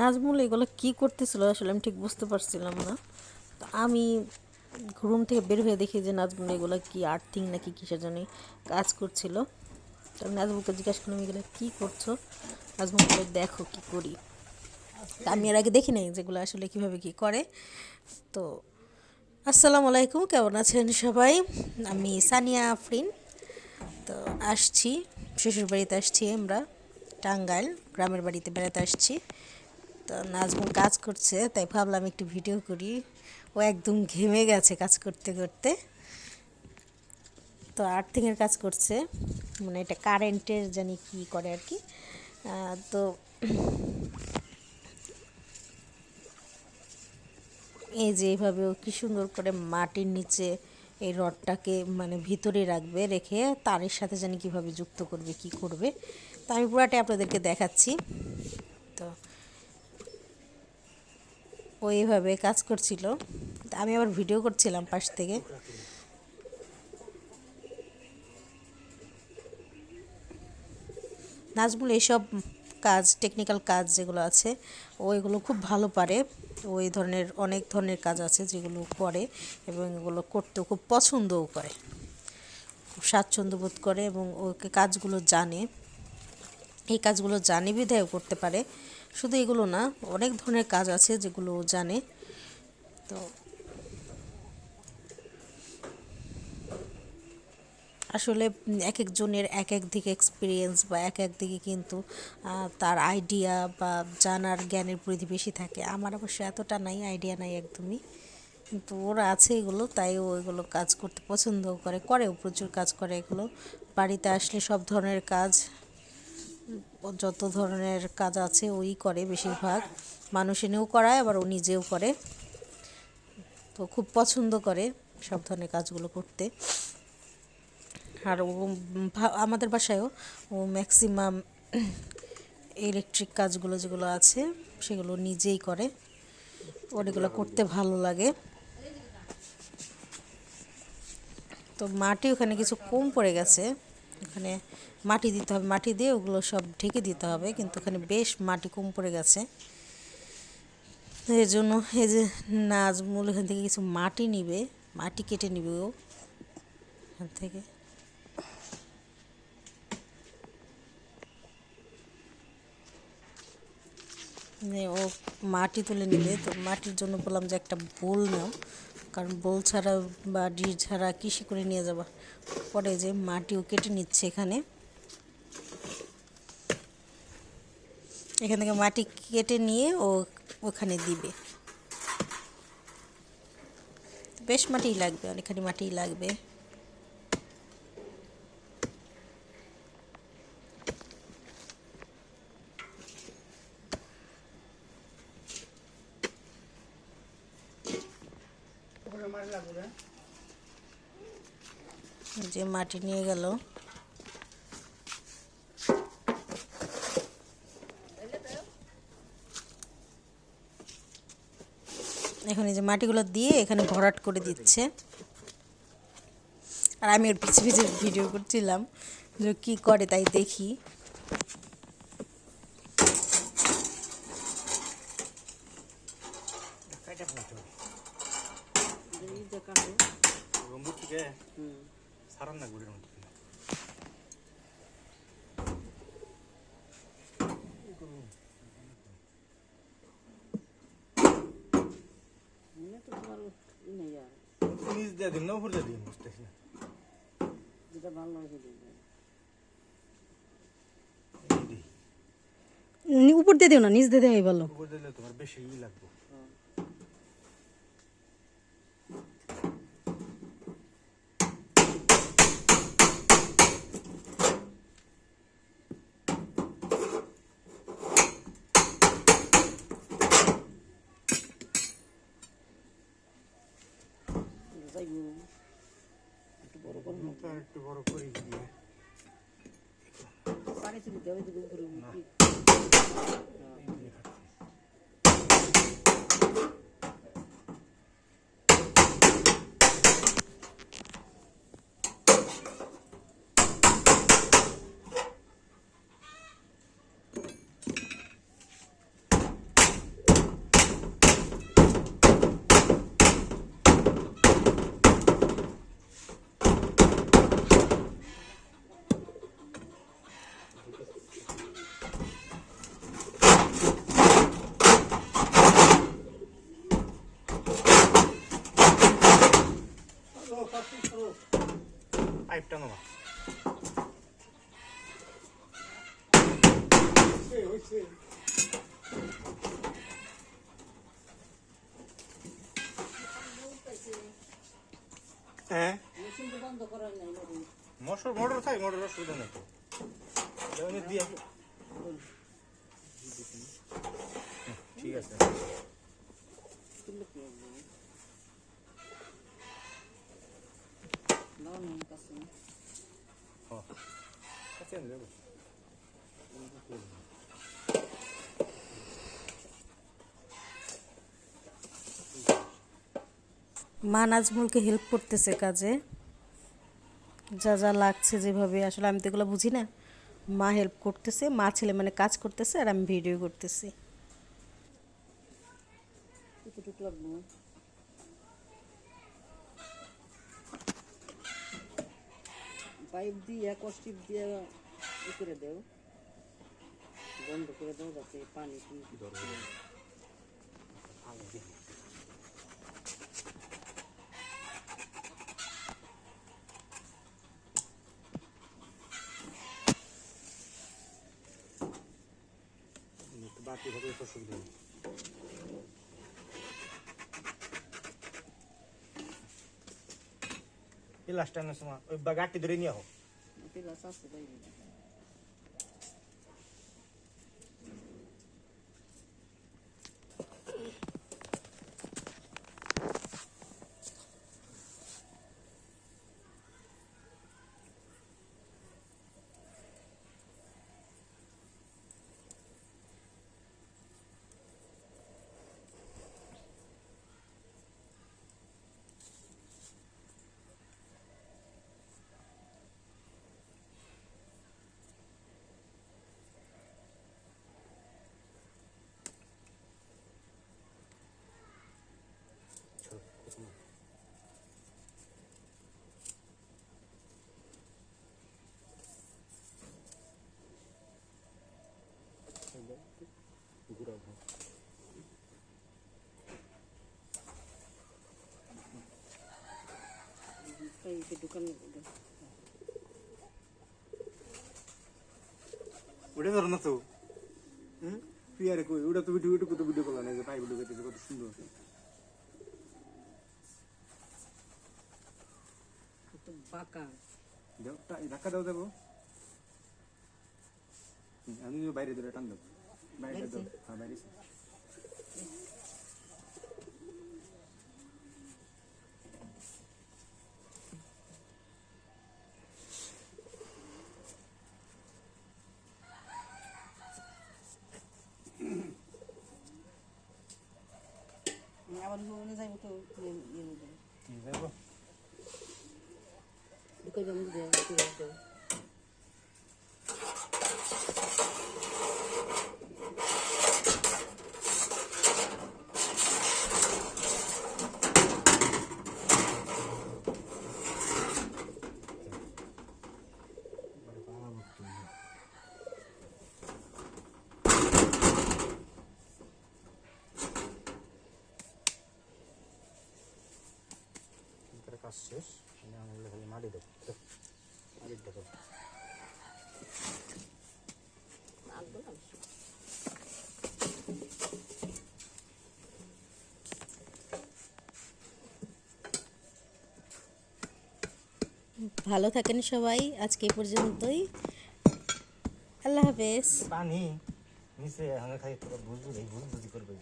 নাজমুল এগুলো কি করতেছিল আসলে আমি ঠিক বুঝতে পারছিলাম না। তো আমি রুম থেকে বের হয়ে দেখি যে নাজমুল এগুলো কি আর্থিং নাকি কিসের জন্য কাজ করছিল। তো আমি নাজমুলকে জিজ্ঞাসা করলাম এগুলো কী করছো। নাজমুল বলে দেখো কি করি। তা আমি এর আগে দেখি নাই যেগুলো আসলে কিভাবে কি করে। তো আসসালামু আলাইকুম, কেমন আছেন সবাই? আমি সানিয়া আফরিন। তো আসছি শ্বশুর বাড়িতে, আসছি আমরা টাঙ্গাইল গ্রামের বাড়িতে বেড়াতে আসছি। তো নাজমুল কাজ করছে তাই ভাবলাম একটু ভিডিও করি। ও একদম ঘেমে গেছে কাজ করতে করতে। তো আর্থিংয়ের কাজ করছে, মানে এটা কারেন্টের জানি কি করে আর কি। তো এই যে এইভাবে ও কি সুন্দর করে মাটির নিচে এই রডটাকে মানে ভিতরে রাখবে, রেখে তারের সাথে জানি কিভাবে যুক্ত করবে কি করবে। তো আমি পুরাটাই আপনাদেরকে দেখাচ্ছি। তো ও এইভাবে কাজ করছিল, আমি আবার ভিডিও করছিলাম পাশ থেকে। নাজমুল এইসব কাজ, টেকনিক্যাল কাজ যেগুলো আছে ও এগুলো খুব ভালো পারে। ও এই ধরনের অনেক ধরনের কাজ আছে যেগুলো করে এবং এগুলো করতেও খুব পছন্দও করে, খুব স্বাচ্ছন্দ্য বোধ করে এবং ওকে কাজগুলো জানে। এই কাজগুলো জানে বিধায় করতে পারে। শুধু এগুলো না, অনেক ধরনের কাজ আছে যেগুলো ও জানে। তো আসলে এক একজনের এক এক দিকে এক্সপিরিয়েন্স বা এক এক দিকে কিন্তু তার আইডিয়া বা জানার জ্ঞানের পরিধি বেশি থাকে। আমার অবশ্য এতটা নাই, আইডিয়া নাই একদমই, কিন্তু ওরা আছে এগুলো, তাই ও এগুলো কাজ করতে পছন্দও করে, করেও প্রচুর কাজ করে এগুলো। বাড়িতে আসলে সব ধরনের কাজ, যত ধরনের কাজ আছে ওই করে বেশিরভাগ। মানুষ এনেও করায়, আবার ও নিজেও করে। তো খুব পছন্দ করে সব ধরনের কাজগুলো করতে। আর ও আমাদের বাসায়ও ও ম্যাক্সিমাম ইলেকট্রিক কাজগুলো যেগুলো আছে সেগুলো নিজেই করে। ওর এগুলো করতে ভালো লাগে। তো মাটি ওখানে কিছু কম পড়ে গেছে, ওখানে মাটি দিতে হবে, মাটি দিয়ে ওগুলো সব ঢেকে দিতে হবে, কিন্তু ওখানে বেশ মাটি কম পড়ে গেছে। এর জন্য এই যে নাজমুল এখান থেকে কিছু মাটি নিবে, মাটি কেটে নিবে ও এখান থেকে। ও মাটি তুলে নিবে। তো মাটির জন্য বললাম যে একটা বোল নাও, কারণ বোল ছাড়া বা ডিশ ছাড়া কৃষি করে নিয়ে যাবা। পরে যে মাটিও কেটে নিচ্ছে এখানে, এখান থেকে মাটি কেটে নিয়ে ও ওখানে দিবে। বেশ মাটিই লাগবে, অনেকখানি মাটিই লাগবে। যে মাটি নিয়ে গেল, এখন এই যে মাটিগুলো দিয়ে এখানে ভরাট করে দিচ্ছে। আর আমি ওর পিছে পিছে ভিডিও করছিলাম যে কী করে তাই দেখি। নিজ দিয়ে দিন না উপর দিয়ে দিন, বুঝতেছি না। উপর দিয়ে দিও না, নিচ দিয়ে দেওয়াই ভালো। উপর দিলে তোমার বেশি লাগবে। একটু বড় করে দিয়ে পাইপটা নামা হ্যাঁ মোটর থাই মোটর অসুবিধা নেই দিয়ে ঠিক আছে কাছে আনলে যাবো মা নাজমুলকে হেল্প করতেছে কাজে, যা যা লাগছে যেভাবে, আসলে আমি তো এগুলো বুঝি না। মা হেল্প করতেছে, মা ছেলে মানে কাজ করতেছে আর আমি ভিডিও করতেছি। পাইপ দিয়ে কষ্টিপ দিয়ে করে দেও, বন্ধ করে দাও যাতে পানি বাকি হবে তো অসুবিধা নেই এই লাস্ট টাইমের সময় ওই গাড়ি ধরে নিয়ে হোক গ্লাস আছে তাই পাইপে দোকান ওটা ধরো না তো পিয়ারে কই ওটা তো ভিডিও কত ভিডিও করলাম না যে পাইপ ঢুকাইতেছে কত সুন্দর তো বাঁকা দাও ধাক্কা দাও দেবো আমি বাইরে ধরে টান দেবো বাইরে দাও হ্যাঁ বাইরে আবার ভবনে যাইব তো ইয়ে নেবে যাবো ঢুকাই দাম দিয়ে দেও কাজ শেষ আমি খালি মাটি দেবো মাটির দেবো ভালো থাকেন সবাই, আজকে এই পর্যন্তই। আল্লাহ হাফেজ। পানি নিচে আমি খাই বুঝবুঝি করবে